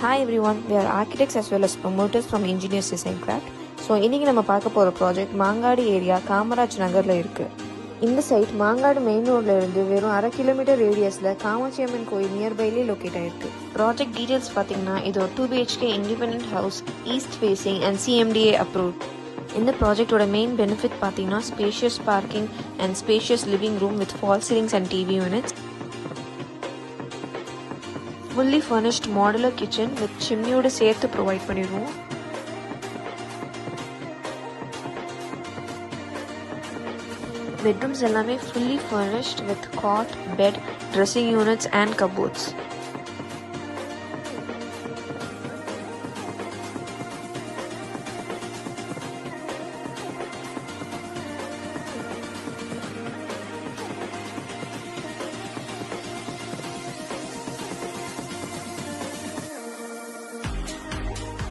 Hi everyone, we are architects as well as promoters from Engineers Design Craft. So இன்றைக்கி நம்ம பார்க்க போகிற project Mangadu area Kamaraj நகரில் இருக்குது. இந்த சைட் மாங்காடு மெயின் ரோடில் இருந்து வெறும் 1/2 கிலோமீட்டர் ரேடியஸில் காமாட்சி அம்மன் கோயில் நியர்பைலே லொக்கேட் ஆகிருக்கு. ப்ராஜெக்ட் டீட்டெயில்ஸ் பார்த்தீங்கன்னா இது ஒரு 2 BHK independent house, east facing and CMDA approved. இந்த ப்ராஜெக்டோட மெயின் பெனிஃபிட் பார்த்தீங்கன்னா spacious parking and spacious living room with false ceilings and TV units. Fully furnished modular kitchen with சிம்னியோடு சேர்த்து ப்ரொவைட் பண்ணிடுவோம். பெட்ரூம்ஸ் எல்லாமே fully furnished with cot, bed, dressing units and cupboards.